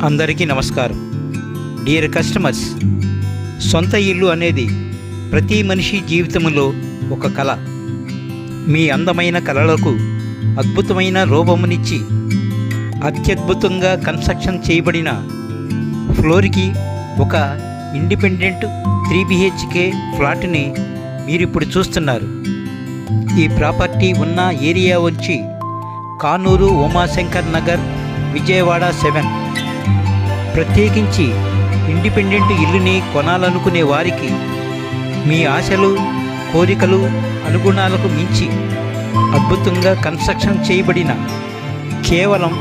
అందరికీ నమస్కారం. Dear customers, సొంత ఇల్లు అనేది ప్రతి మనిషి జీవితంలో ఒక కళ. మీ అందమైన కళలకు అద్భుతమైన రూపమునిచ్చి అత్యద్భుతంగా కన్స్ట్రక్షన్ చేయబడిన ఫ్లోర్కి ఒక ఇండిపెండెంట్ 3 BHK ఫ్లాట్ని మీరిప్పుడు చూస్తున్నారు. ఈ ప్రాపర్టీ ఉన్న ఏరియా వచ్చి కానూరు ఉమాశంకర్ నగర్, విజయవాడ 7. ప్రత్యేకించి ఇండిపెండెంట్ ఇల్లుని కొనాలనుకునే వారికి మీ ఆశలు, కోరికలు, అనుగుణాలకు మించి అద్భుతంగా కన్స్ట్రక్షన్ చేయబడిన కేవలం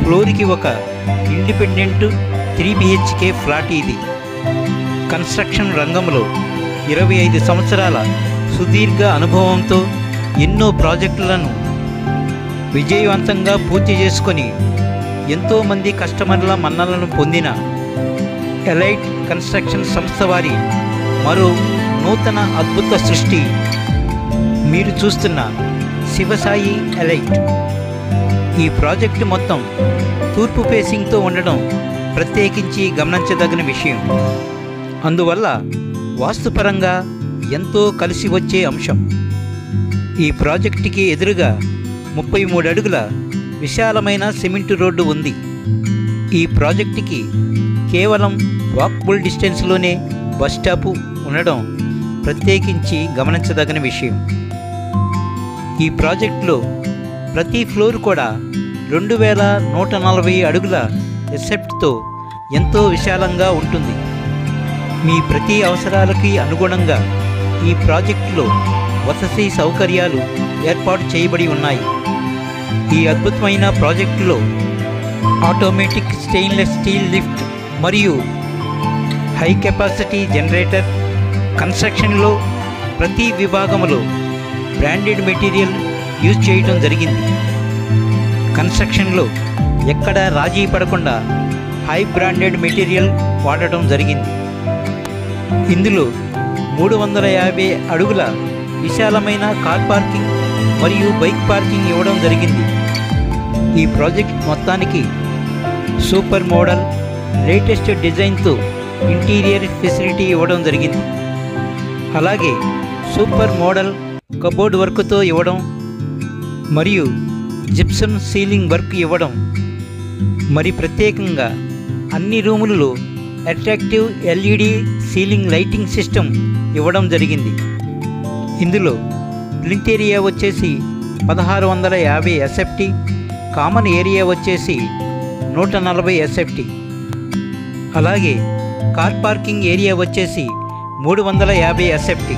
ఫ్లోర్కి ఒక ఇండిపెండెంట్ 3 BHK ఫ్లాట్ ఇది. కన్స్ట్రక్షన్ రంగంలో 25 సంవత్సరాల సుదీర్ఘ అనుభవంతో ఎన్నో ప్రాజెక్టులను విజయవంతంగా పూర్తి చేసుకొని ఎంతోమంది కస్టమర్ల మన్ననలను పొందిన ఎలైట్ కన్స్ట్రక్షన్ సంస్థ వారి మరో నూతన అద్భుత సృష్టి మీరు చూస్తున్న శివసాయి ఎలైట్. ఈ ప్రాజెక్టు మొత్తం తూర్పు ఫేసింగ్తో ఉండడం ప్రత్యేకించి గమనించదగిన విషయం. అందువల్ల వాస్తుపరంగా ఎంతో కలిసి వచ్చే అంశం. ఈ ప్రాజెక్టుకి ఎదురుగా 33 అడుగుల విశాలమైన సిమెంటు రోడ్డు ఉంది. ఈ ప్రాజెక్టుకి కేవలం వాకబుల్ డిస్టెన్స్లోనే బస్ స్టాపు ఉండడం ప్రత్యేకించి గమనించదగిన విషయం. ఈ ప్రాజెక్టులో ప్రతి ఫ్లోర్ కూడా 2140 అడుగుల ఎసెప్ట్తో ఎంతో విశాలంగా ఉంటుంది. మీ ప్రతి అవసరాలకి అనుగుణంగా ఈ ప్రాజెక్టులో వసతి సౌకర్యాలు ఏర్పాటు చేయబడి ఉన్నాయి. ఈ అద్భుతమైన ప్రాజెక్టులో ఆటోమేటిక్ స్టెయిన్లెస్ స్టీల్ లిఫ్ట్ మరియు హై కెపాసిటీ జనరేటర్, కన్స్ట్రక్షన్లో ప్రతి విభాగంలో బ్రాండెడ్ మెటీరియల్ యూజ్ చేయడం జరిగింది. కన్స్ట్రక్షన్లో ఎక్కడా రాజీ పడకుండా హై బ్రాండెడ్ మెటీరియల్ వాడటం జరిగింది. ఇందులో 350 అడుగుల విశాలమైన కార్ పార్కింగ్ మరియు బైక్ పార్కింగ్ ఇవ్వడం జరిగింది. ఈ ప్రాజెక్ట్ మొత్తానికి సూపర్ మోడల్ లేటెస్ట్ డిజైన్తో ఇంటీరియర్ ఫెసిలిటీ ఇవ్వడం జరిగింది. అలాగే సూపర్ మోడల్ కబోర్డ్ వర్క్తో ఇవ్వడం మరియు జిప్సమ్ సీలింగ్ వర్క్ ఇవ్వడం, మరి ప్రత్యేకంగా అన్ని రూములలో attractive LED ceiling lighting system ఇవ్వడం జరిగింది. ఇందులో ప్లింత్ ఏరియా వచ్చేసి 1650 SFT, కామన్ ఏరియా వచ్చేసి 140 SFT, అలాగే కార్ పార్కింగ్ ఏరియా వచ్చేసి 350 SFT.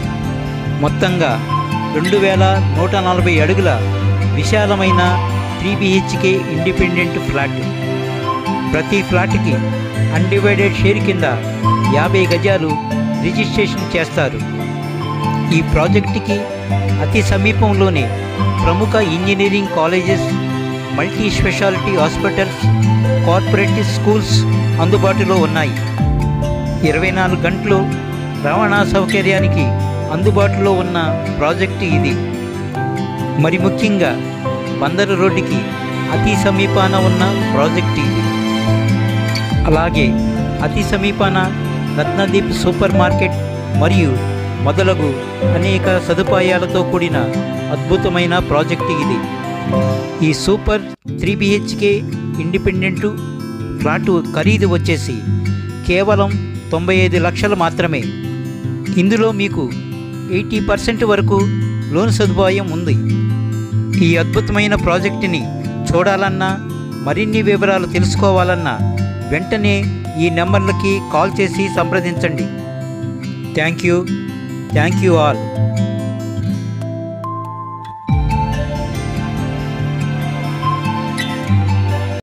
మొత్తంగా 2140 అడుగుల విశాలమైన 3 BHK ఇండిపెండెంట్ ఫ్లాట్. ప్రతి ఫ్లాట్కి అన్డివైడెడ్ షేర్ కింద 50 గజాలు రిజిస్ట్రేషన్ చేస్తారు. ఈ ప్రాజెక్టుకి అతి సమీపంలోనే ప్రముఖ engineering colleges, multi speciality hospitals, corporate schools అందుబాటులో ఉన్నాయి. 24 గంటలు రవాణా సౌకర్యానికి అందుబాటులో ఉన్న ప్రాజెక్టు ఇది. మరి ముఖ్యంగా బందరు రోడ్డుకి అతి సమీపాన ఉన్న ప్రాజెక్టు ఇది. అలాగే అతి సమీపాన రత్నదీప్ సూపర్ మార్కెట్ మరియు మొదలగు అనేక సదుపాయాలతో కూడిన అద్భుతమైన ప్రాజెక్టు ఇది. ఈ సూపర్ 3 BHK ఇండిపెండెంట్ ఫ్లాటు ఖరీదు వచ్చేసి కేవలం 95 లక్షలు మాత్రమే. ఇందులో మీకు 80% వరకు లోన్ సదుపాయం ఉంది. ఈ అద్భుతమైన ప్రాజెక్టుని చూడాలన్నా, మరిన్ని వివరాలు తెలుసుకోవాలన్నా వెంటనే ఈ నెంబర్లకి కాల్ చేసి సంప్రదించండి. Thank you all.